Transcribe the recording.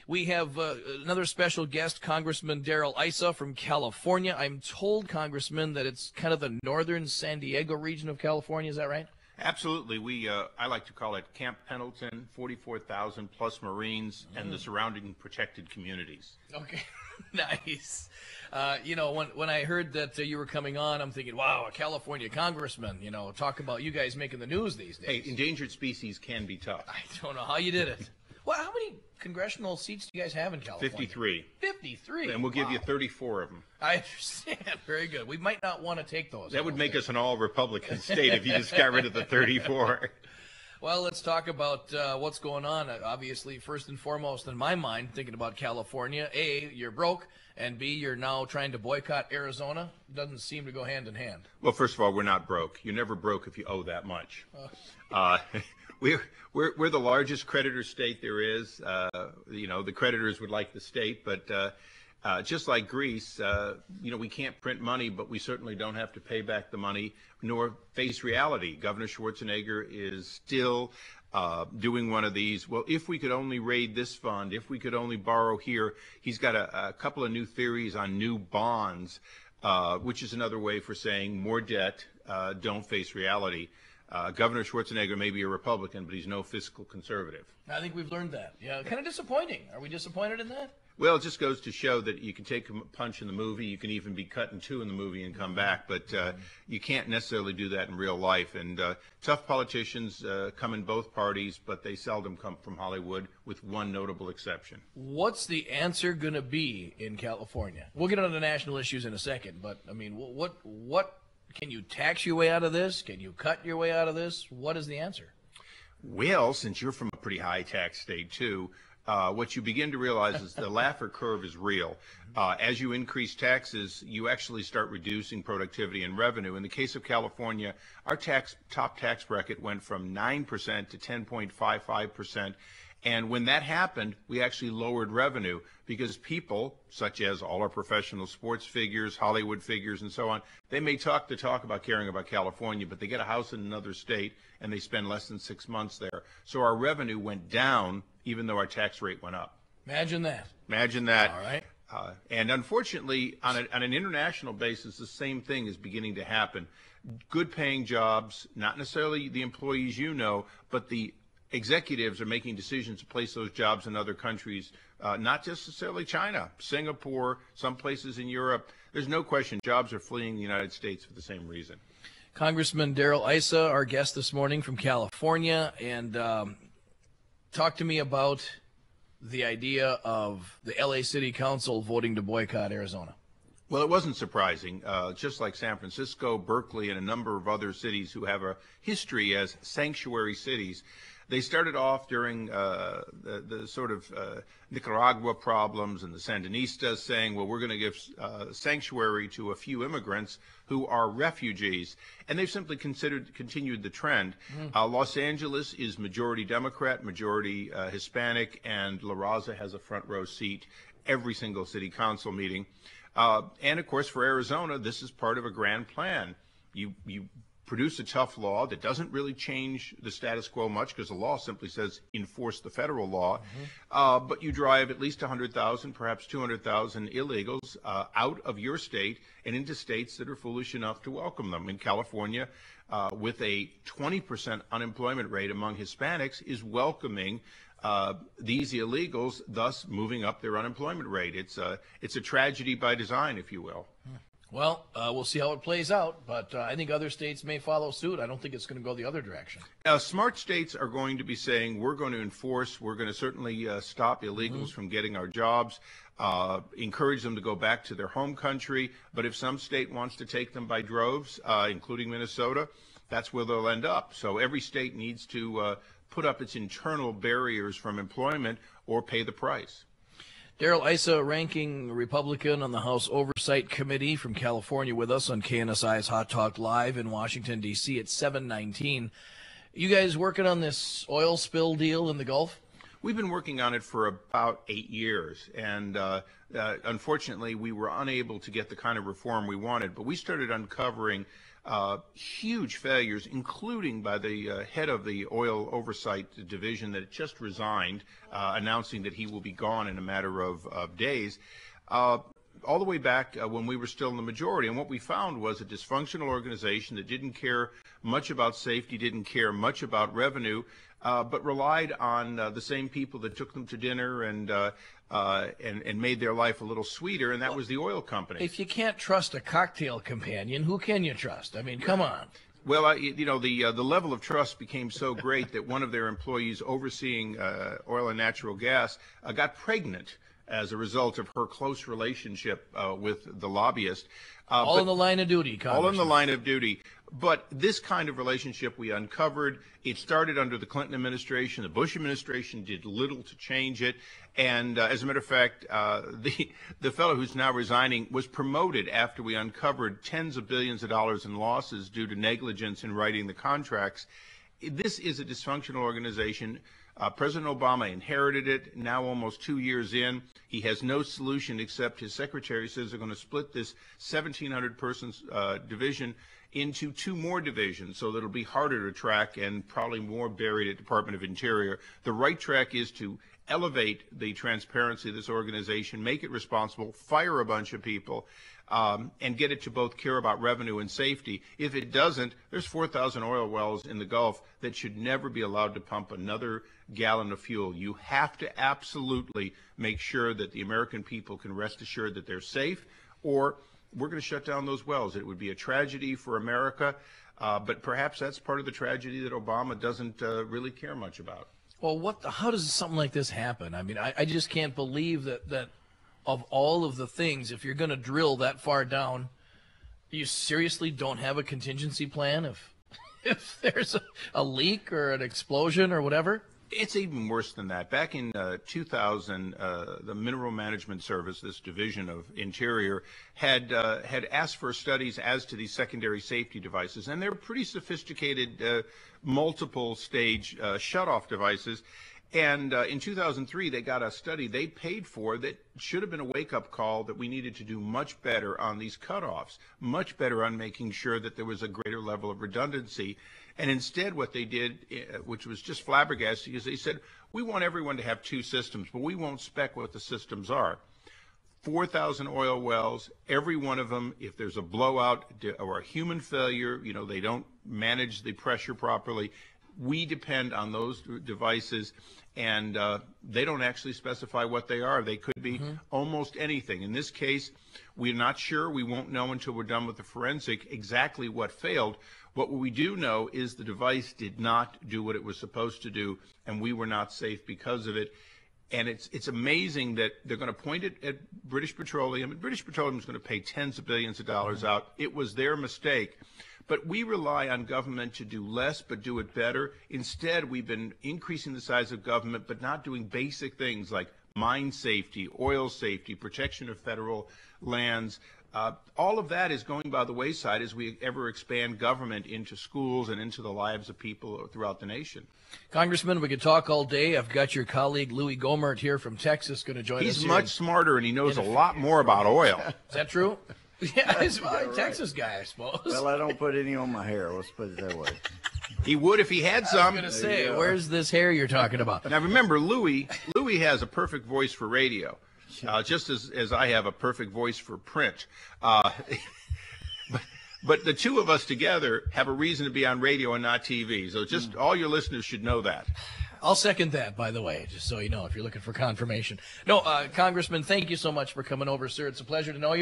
We have another special guest, Congressman Darrell Issa from California. I'm told, Congressman, that it's kind of the northern San Diego region of California. Is that right? Absolutely. I like to call it Camp Pendleton, 44,000 plus Marines, and the surrounding protected communities. Okay, nice. When I heard that you were coming on, I'm thinking, wow, a California congressman, talk about you guys making the news these days. Hey, endangered species can be tough. I don't know how you did it. Well, how many congressional seats do you guys have in California? 53. 53? And we'll give you 34 of them. I understand. Very good. We might not want to take those. That would make us an all-Republican state if you just got rid of the 34. Well, let's talk about what's going on. Obviously, first and foremost, in my mind, thinking about California, A, you're broke, and B, you're now trying to boycott Arizona. Doesn't seem to go hand in hand. Well, first of all, we're not broke. You're never broke if you owe that much. We're the largest creditor state there is. The creditors would like the state, but just like Greece, we can't print money, but we certainly don't have to pay back the money nor face reality. Governor Schwarzenegger is still doing one of these. Well, if we could only raid this fund, if we could only borrow here. He's got a couple of new theories on new bonds, which is another way for saying more debt, don't face reality. Governor Schwarzenegger may be a Republican, but he's no fiscal conservative. I think we've learned that. Yeah, kind of disappointing. Are we disappointed in that? Well, it just goes to show that you can take a punch in the movie. You can even be cut in two in the movie and come back, but you can't necessarily do that in real life. And tough politicians come in both parties, but they seldom come from Hollywood, with one notable exception. What's the answer going to be in California? We'll get on the national issues in a second, but, I mean, what can you tax your way out of this? Can you cut your way out of this? What is the answer? Well, since you're from a pretty high tax state, too, what you begin to realize is the Laffer curve is real. As you increase taxes, you actually start reducing productivity and revenue. In the case of California, our top tax bracket went from 9% to 10.55%. And when that happened, we actually lowered revenue because people, such as all our professional sports figures, Hollywood figures, and so on, they may talk the talk about caring about California, but they get a house in another state and they spend less than 6 months there. So our revenue went down even though our tax rate went up. Imagine that. Imagine that. All right. And unfortunately, on an international basis, the same thing is beginning to happen. Good paying jobs, not necessarily the employees but the executives are making decisions to place those jobs in other countries, not just necessarily China, Singapore, some places in Europe. There's no question jobs are fleeing the United States for the same reason. Congressman Darrell Issa, our guest this morning from California, and talk to me about the idea of the LA City Council voting to boycott Arizona. Well, it wasn't surprising. Just like San Francisco, Berkeley, and a number of other cities who have a history as sanctuary cities, they started off during the sort of Nicaragua problems and the Sandinistas saying, well, we're going to give sanctuary to a few immigrants who are refugees. And they've simply continued the trend. Los Angeles is majority Democrat, majority Hispanic, and La Raza has a front row seat every single city council meeting. And, of course, for Arizona, this is part of a grand plan. You produce a tough law that doesn't really change the status quo much because the law simply says enforce the federal law. But you drive at least 100,000, perhaps 200,000 illegals out of your state and into states that are foolish enough to welcome them. In California, with a 20% unemployment rate among Hispanics, is welcoming these illegals, thus moving up their unemployment rate. It's a tragedy by design, if you will. Well, we'll see how it plays out, but I think other states may follow suit. I don't think it's going to go the other direction. Smart states are going to be saying, we're going to enforce, we're going to certainly stop illegals from getting our jobs, encourage them to go back to their home country. But if some state wants to take them by droves, including Minnesota, that's where they'll end up. So every state needs to put up its internal barriers from employment or pay the price. Darrell Issa, ranking Republican on the House Oversight Committee from California, with us on KNSI's Hot Talk Live in Washington, D.C. at 7:19. You guys working on this oil spill deal in the Gulf? We've been working on it for about 8 years, and unfortunately, we were unable to get the kind of reform we wanted. But we started uncovering huge failures, including by the head of the oil oversight division that just resigned, announcing that he will be gone in a matter of days. All the way back when we were still in the majority. And what we found was a dysfunctional organization that didn't care much about safety, didn't care much about revenue, but relied on the same people that took them to dinner and made their life a little sweeter, and that was the oil company. If you can't trust a cocktail companion, who can you trust? I mean, come on. Well, the level of trust became so great that one of their employees overseeing oil and natural gas got pregnant as a result of her close relationship with the lobbyist. All in the line of duty, Congressman. All in the line of duty. But this kind of relationship we uncovered. It started under the Clinton administration. The Bush administration did little to change it. And as a matter of fact, the fellow who's now resigning was promoted after we uncovered tens of billions of dollars in losses due to negligence in writing the contracts. This is a dysfunctional organization. President Obama inherited it. Now, almost 2 years in, he has no solution except his secretary says they're going to split this 1,700-person division into 2 more divisions so that it'll be harder to track and probably more buried at Department of Interior. The right track is to elevate the transparency of this organization, make it responsible, fire a bunch of people, and get it to both care about revenue and safety. If it doesn't, there's 4,000 oil wells in the Gulf that should never be allowed to pump another gallon of fuel. You have to absolutely make sure that the American people can rest assured that they're safe, or we're going to shut down those wells. It would be a tragedy for America, but perhaps that's part of the tragedy that Obama doesn't really care much about. Well, how does something like this happen? I mean, I just can't believe that of all of the things, if you're going to drill that far down, you seriously don't have a contingency plan if there's a leak or an explosion or whatever? It's even worse than that. Back in 2000, the Mineral Management Service, this division of Interior, had asked for studies as to these secondary safety devices, and they're pretty sophisticated multiple-stage shutoff devices. And in 2003, they got a study they paid for that should have been a wake-up call that we needed to do much better on these cutoffs, much better on making sure that there was a greater level of redundancy. And instead what they did, which was just flabbergasting, is they said, we want everyone to have 2 systems, but we won't spec what the systems are. 4,000 oil wells, every one of them, if there's a blowout or a human failure, they don't manage the pressure properly, we depend on those devices, and they don't actually specify what they are. They could be almost anything. In this case, we're not sure. We won't know until we're done with the forensic exactly what failed. What we do know is the device did not do what it was supposed to do, and we were not safe because of it. And it's amazing that they're going to point it at British Petroleum, and British Petroleum is going to pay tens of billions of dollars out. It was their mistake. But we rely on government to do less but do it better. Instead, we've been increasing the size of government but not doing basic things like mine safety, oil safety, protection of federal lands. All of that is going by the wayside as we ever expand government into schools and into the lives of people throughout the nation. Congressman, we could talk all day. I've got your colleague Louis Gohmert here from Texas going to join us. He's much smarter, and he knows a lot more about oil. Is that true? Yeah, he's a Texas guy, I suppose. Well, I don't put any on my hair. Let's put it that way. He would if he had some. I was going to say, where's this hair you're talking about? Now, remember, Louis has a perfect voice for radio, just as I have a perfect voice for print. But the two of us together have a reason to be on radio and not TV. So just all your listeners should know that. I'll second that, by the way, just so you know, if you're looking for confirmation. No, Congressman, thank you so much for coming over, sir. It's a pleasure to know you.